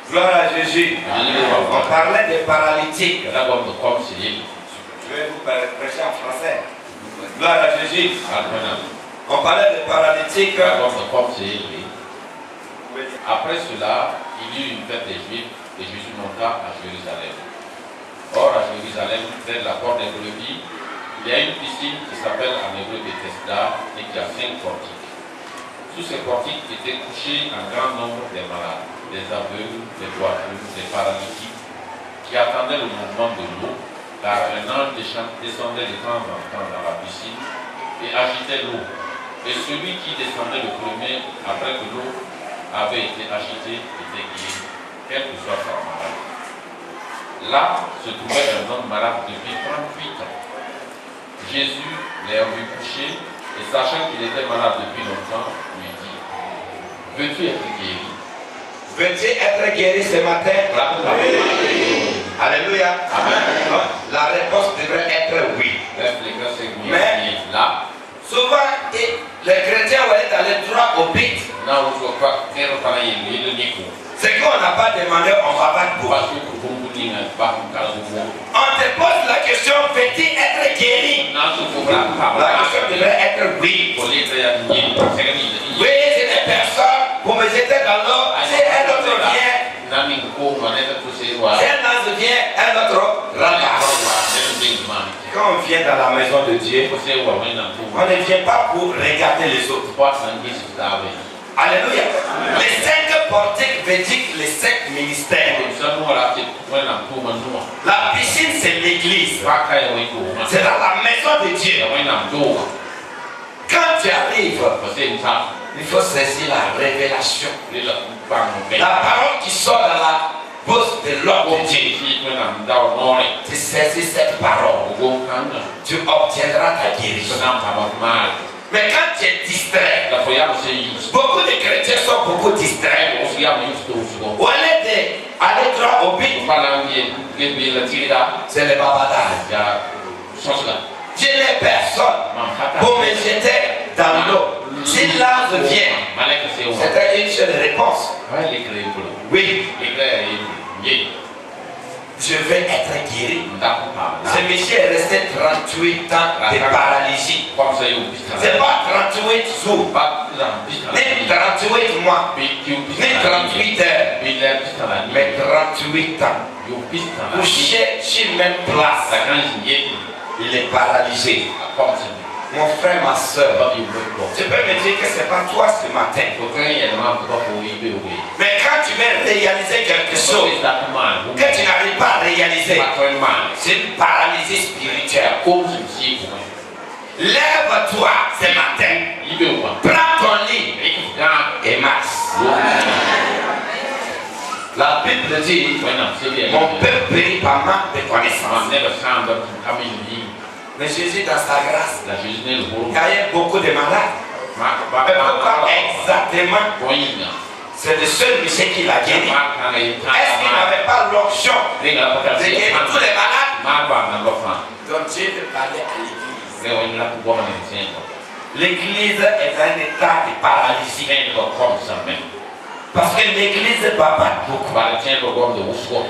Gloire à Jésus. On parlait des paralytiques. Je vais vous prêcher en français. Gloire à Jésus. On parlait des paralytiques. Après cela, il y eut une fête des Juifs et Jésus monta à Jérusalem. Or, à Jérusalem, près de la porte des brebis, il y a une piscine qui s'appelle en hébreu Bethesda et qui a 5 portiques. Sous ces portiques étaient couchés un grand nombre de malades, des aveugles, des boiteux, des paralytiques, qui attendaient le mouvement de l'eau, car un ange descendait de temps en temps dans la piscine et agitait l'eau. Et celui qui descendait le premier, après que l'eau avait été agitée, était guéri, quelle que soit sa maladie. Là se trouvait un homme malade depuis 38 ans. Jésus l'ayant vu coucher, et sachant qu'il était malade depuis longtemps, lui dit, veux-tu être guéri? Veux-tu être guéri ce matin? Alléluia. Amen. La réponse devrait être oui. Mais là, souvent, les chrétiens vont aller droit au but. Ce qu'on n'a pas demandé, on va pas pour. On te pose la question, veux-tu être guéri? La question devrait être oui. Oui, c'est des personnes, pour me jeter dans l'eau, si un autre vient, si un ange vient, un autre rentre. Quand on vient dans la maison de Dieu, on ne vient pas pour regarder les autres. Alléluia. Les 5 portiques veut dire les 5 ministères. La piscine, c'est l'église. C'est dans la maison de Dieu. Quand tu arrives, il faut saisir la révélation. La parole qui sort dans la bouche de l'homme de Dieu. Tu saisis cette parole, tu obtiendras ta guérison. Mais quand tu es distrait, beaucoup de chrétiens sont beaucoup distraits. Au lieu d'aller droit au but, c'est le babadage. Je n'ai personne pour me jeter dans l'eau. Si l'ange vient, c'était une seule réponse. Oui. Je vais être guéri. Ce monsieur est resté 38 ans de paralysie. C'est pas 38 jours, ni 38 mois, ni 38 heures, mais 38 ans. Couché sur même place, il est paralysé. Mon frère, ma soeur, tu peux me dire que ce n'est pas toi ce matin. Mais quand tu veux réaliser quelque chose que tu n'arrives pas à réaliser, c'est une paralysie spirituelle. Lève-toi ce matin, prends ton lit et marche. La Bible dit, mon peuple périt par manque de connaissance. Mais Jésus, dans sa grâce, il y a eu beaucoup de malades. Mais pourquoi exactement c'est le seul monsieur qui l'a guéri? Est-ce qu'il n'avait pas l'option de guérir tous les malades? Donc Dieu veut parler à l'église. L'église est un état de paralysie. Parce que l'église ne va pas beaucoup.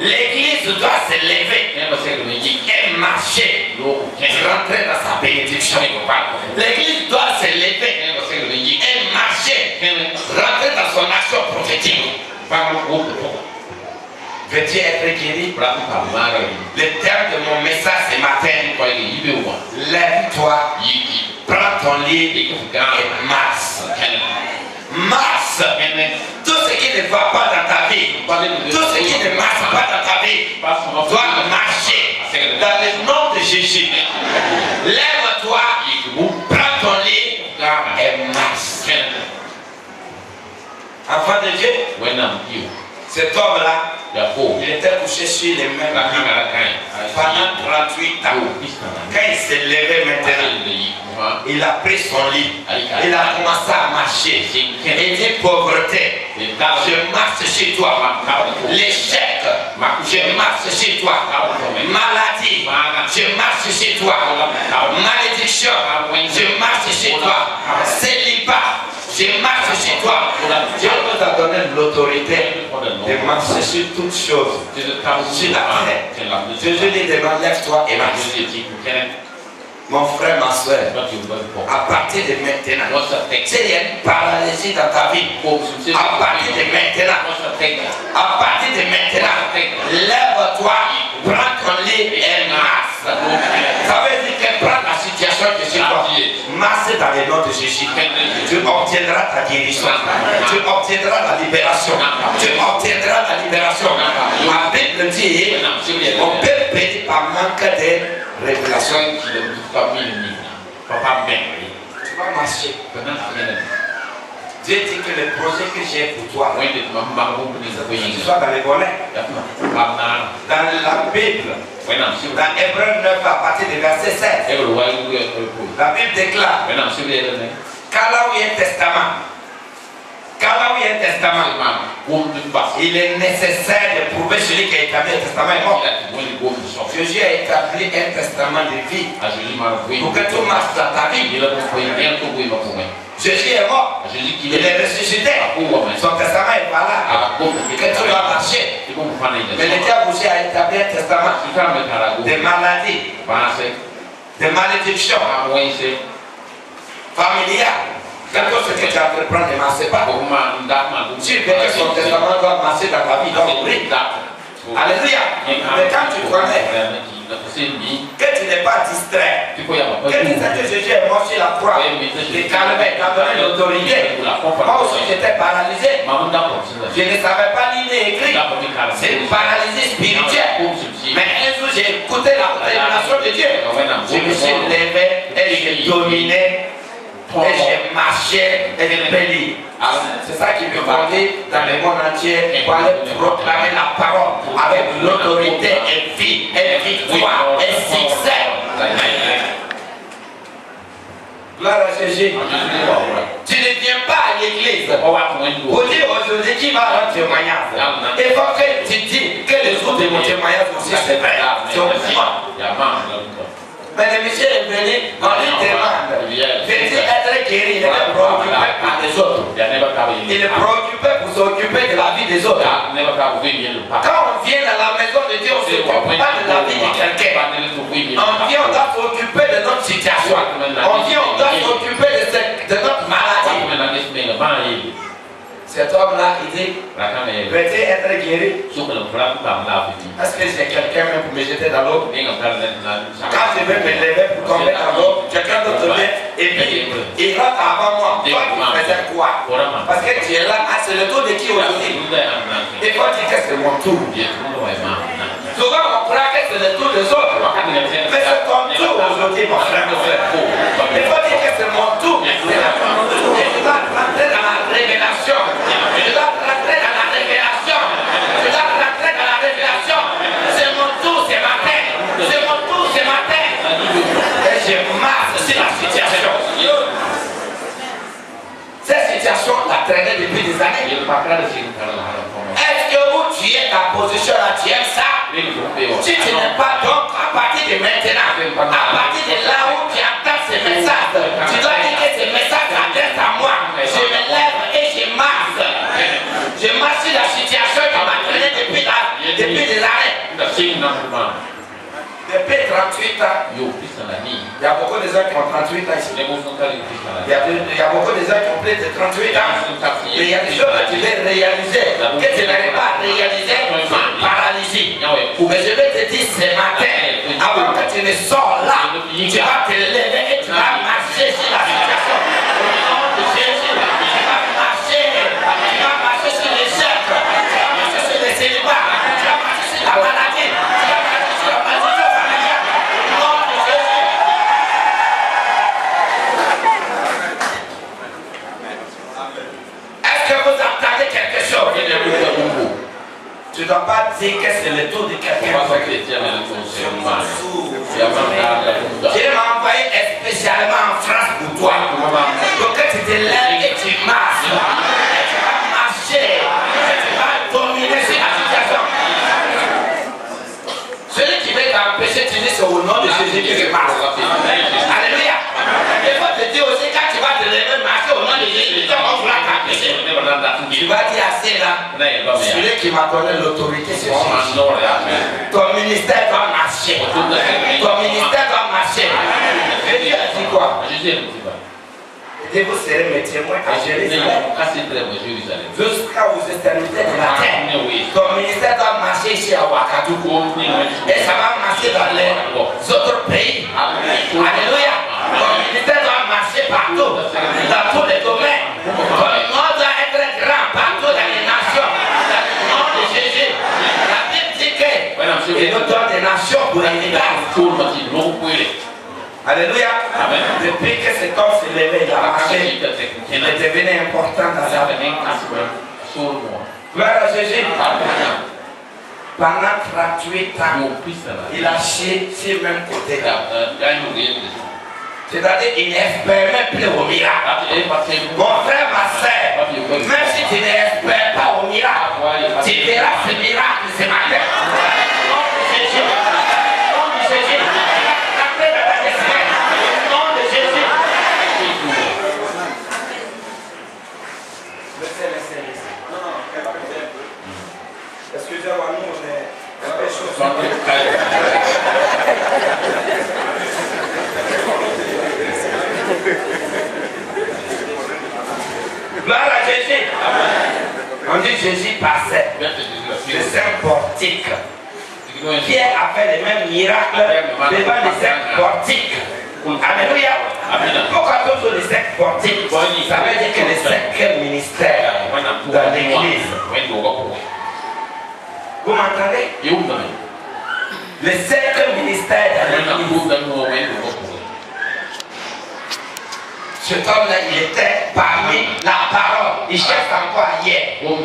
L'église doit se lever et marcher, rentrer dans sa bénédiction. L'église doit se lever et marcher, rentrer dans son action prophétique. Veux-tu être guéri? Le terme de mon message ce matin, lève-toi, prends ton lit et marche. Marche. Tout ce qui ne va pas dans ta vie, tout ce qui ne marche pas dans ta vie, doit marcher dans le nom de Jésus. Lève-toi, prends ton lit et marche. Enfant de Dieu, cet homme-là, il était couché sur les mêmes pendant 38 ans. Quand il s'est levé maintenant, il a pris son lit, il a commencé à marcher. Il dit pauvreté, je marche chez toi. L'échec, je marche chez toi. Maladie, je marche chez toi. Malédiction, je marche chez toi. Célibat, je marche chez toi. toi. Dieu nous a donné l'autorité de marcher sur toutes choses. Sur la terre. Jésus lui demande, lève-toi et marche. Mon frère, ma soeur, à partir de maintenant, s'il y a une paralysie dans ta vie, à partir de maintenant, lève-toi, prends ton lit et marche. Ça veut dire que prends la situation que tu vois, marche dans le nom de Jésus. Tu obtiendras ta guérison, tu obtiendras la libération, tu obtiendras la libération. Ma Bible dit, on peut périr par manque de révélation. Tu vas marcher. Dieu dit que le projet que j'ai pour toi, tu sois dans les volets. Dans la Bible, dans Hébreu 9 à partir du verset 16, la Bible déclare qu'à là où il y a un testament, il est nécessaire de prouver celui qui a établi un testament est mort. Jésus a établi un testament de vie pour que tout marche dans ta vie. Jésus est mort, il est ressuscité, son testament est valable, que tout va marcher. Mais le diable aussi a établi un testament de maladie, de malédiction familiale. Quelque chose que tu as entreprendre ne marche pas. Si tu veux que son testament doit marcher dans ta vie, donc oui. Alléluia. Mais quand tu connais que tu n'es pas distrait, que tu sais que Jésus est mort sur la croix, il t'a donné l'autorité. Moi aussi j'étais paralysé. Je ne savais pas lire et écrire. C'est une paralysie spirituelle. Mais un jour j'ai écouté la révélation de Dieu. Je me suis levé et j'ai dominé. Et j'ai marché et j'ai béni. C'est ça qui me conduit dans le monde entier pour aller proclamer la parole avec l'autorité et vie, et victoire et succès. Gloire à Jésus. Tu ne viens pas à l'église pour dire aujourd'hui qui va rendre témoignage. Il faut que tu dis que les autres de mon témoignage aussi c'est vrai. C'est au pouvoir. Mais le monsieur est venu, on lui demande, veux-tu être guéri? Il est préoccupé par les autres. Il est préoccupé pour s'occuper de la vie des autres. Quand on vient dans la maison de Dieu, on ne s'occupe pas de la vie de quelqu'un. On vient, on doit s'occuper de notre situation. On vient, on doit s'occuper de notre maladie. Cet homme-là, il dit, veux-tu être guéri? Est-ce que j'ai quelqu'un même pour me jeter dans l'eau? Quand je vais me lever pour tomber dans l'eau, quelqu'un d'autre vient et puis il rentre avant moi. Toi, tu faisais quoi? Parce que tu es là, c'est le tour de qui aujourd'hui? Et quand tu dis que c'est mon tour. Souvent on croit que c'est le tour des autres. Mais c'est ton tour aujourd'hui, mon frère, mon frère. Il faut dire que c'est mon tour. Et je dois rentrer dans la révélation. Je dois rentrer dans la révélation. Je dois rentrer dans la révélation. C'est mon tour ce matin. C'est mon tour ce matin. Et je marche sur la situation. Cette situation l'a traîné depuis des années. Est-ce que où tu es ta position là, tu aimes ça? Si tu n'es pas donc, à partir de maintenant, à partir de là où tu entends ces messages, tu dois dire que ces messages s'adressent à moi. Je me lève et je marche. Je marche sur la situation qui m'a traîné depuis des années. Depuis 38 ans, il y a beaucoup de gens qui ont 38 ans ici. Il y a beaucoup de gens qui ont plus de 38 ans. Mais il y a des choses que tu veux réaliser, que tu n'arrives pas à réaliser, paralysie. Mais je vais te dire ce matin, avant que tu ne sors là, tu vas te lever et tu vas marcher sur la situation. Au nom de Jésus, tu vas marcher sur l'échec, tu vas marcher sur le célibat, tu vas marcher sur la maladie, tu vas marcher sur la maladie. Tu ne dois pas dire que c'est le tour de quelqu'un. Dieu m'a envoyé spécialement en France pour toi. Donc que tu te lèves et tu marches. Et tu vas marcher. Et tu vas dominer sur la situation. Celui qui veut t'empêcher, tu dis c'est au nom de Jésus que je marche. Alléluia. Il faut te dire aussi quand tu vas te lever, marcher au nom de Jésus, on va vouloir t'empêcher. tu m'as donné l'autorité sur Jésus. Ton ministère doit marcher. Ton ministère doit marcher. Jésus a dit quoi? Et vous serez mes témoins à Jérusalem. Jusqu'à aux extrémités de la terre. Ton ministère doit marcher ici à Ouagadougou. Et ça va marcher dans les autres pays. Alléluia. Ton ministère doit marcher partout. Dans tous les domaines. Ton nom doit être grand partout dans les nations. Dans le nom de Jésus. La Bible dit qu'il nous donne des nations pour les Alléluia. Amen. Depuis que cet homme s'est levé, il a marché, il est devenu important dans sa vie. Gloire à Jésus. Pendant 38 ans, il a cherché sur le même côté. C'est-à-dire qu'il n'espère même plus au miracle. Mon frère, ma soeur, même si tu n'espères pas au miracle, tu verras ce miracle ce matin. Nom de Jésus. Nom de Jésus. Excusez-moi, nous on est un peu chaud. Gloire à Jésus. On dit Jésus passait le cinq portiques. Pierre a fait les mêmes miracles devant les cinq portiques. Alléluia. Pourquoi toujours les cinq portiques? Ça veut dire que les cinq ministères dans l'église. Vous m'entendez? Les cinq ministères dans l'église. Cet homme-là, il était parmi la parole. Il cherche encore hier. Or,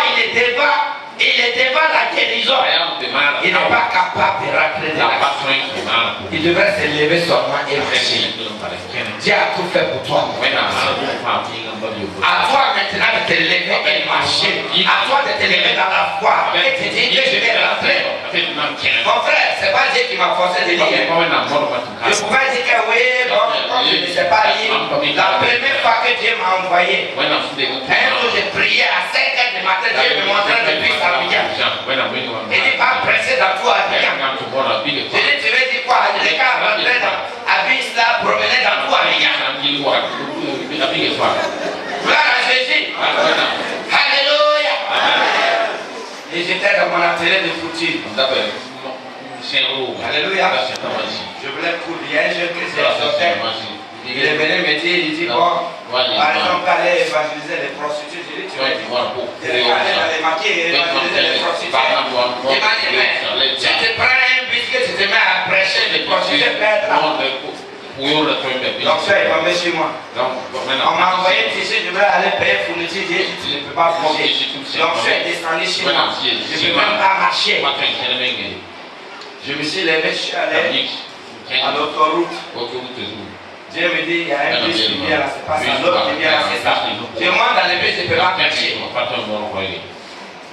il est devant la guérison. Il n'est pas capable de rentrer dans la guérison. Il devrait se lever seulement et marcher. Dieu a tout fait pour toi. À toi maintenant de te lever et marcher. À toi de te lever dans la foi. Et te dire que je vais rentrer. Mon frère, c'est pas Dieu qui m'a forcé de lire. Je pouvais dire que oui, bon, je ne sais pas lire. La première fois que Dieu m'a envoyé, un jour j'ai prié à 5 h du matin, Dieu me montrait depuis Abidjan. Il dit pas presser dans tout Abidjan. Je dis, tu veux dire quoi? Les gars rentraient dans Abidjan, là, promener dans tout Abidjan. Gloire à Jésus. Alléluia. Et j'étais dans mon atelier de couture. Alléluia. Je voulais courir. Un jeune qui s'est sorti. Il est venu me dire, il dit, bon, par exemple, aller évangéliser les prostituées. Je dis, tu vas aller dans les maquis et évangéliser les prostituées. Il m'a dit, mais tu te prends un biscuit, tu te mets à prêcher les prostituées, perdre. Donc ça est tombé chez moi. On m'a envoyé ici, je voulais aller payer fourniture, tu ne peux pas bouger. Donc je suis descendu chez moi. Je ne peux même pas marcher. Je me suis levé, je suis allé à l'autoroute. Dieu me dit, il y a un bus qui vient là, c'est pas ça, l'autre qui vient là, c'est ça. Je monte dans le bus, je ne peux pas marcher.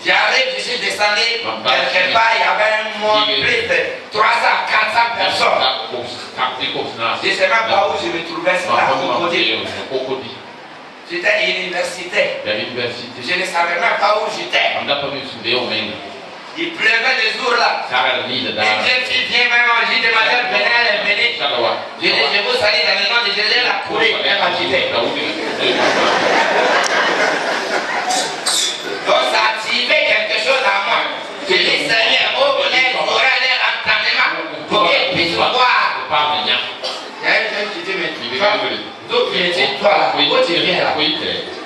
J'arrive, je suis descendu, quelque part, il y avait un monde plus de 300, 400 personnes. Je ne sais même pas où je me trouvais, c'était à Cocody. J'étais à l'université. Je ne savais même pas où j'étais. Il pleuvait le jour là. Une jeune fille vient vraiment, j'ai demandé, venez, elle est venue. Je dis, je vous salue dans le nom de Jésus, elle a couru, elle m'a quitté. Donc ça a activé quelque chose en moi. Je dis, Seigneur, ouvre-les, ouvre leur entendement pour qu'ils puissent voir. Il y a un jeune qui dit, mais d'où viens-tu toi là? Où tu viens là?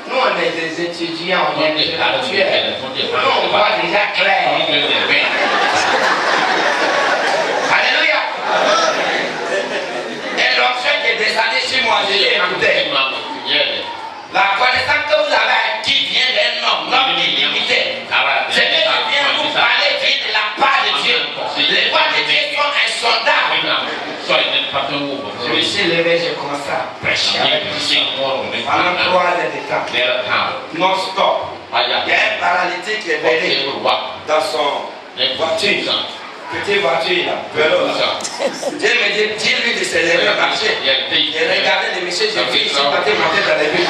Nous on est des étudiants, on est des intellectuels. Nous on voit déjà clair. Alléluia. Et l'option qui est descendue chez moi, je l'ai écouté. La connaissance que vous avez acquis vient d'un homme, l'homme illimité. C'est que je viens vous parler vient de la part de Dieu. Les voix de Dieu sont insondables. Je me suis levé, j'ai commencé à prêcher avec Dieu pendant 3 heures de temps. Non-stop. Il y a un paralytique qui est venu dans son voiture. Petite voiture là, vélo là. Dieu me dit, dis-lui de se lever, marcher. Et regardez les messieurs, j'ai vu ici, matin dans les buts.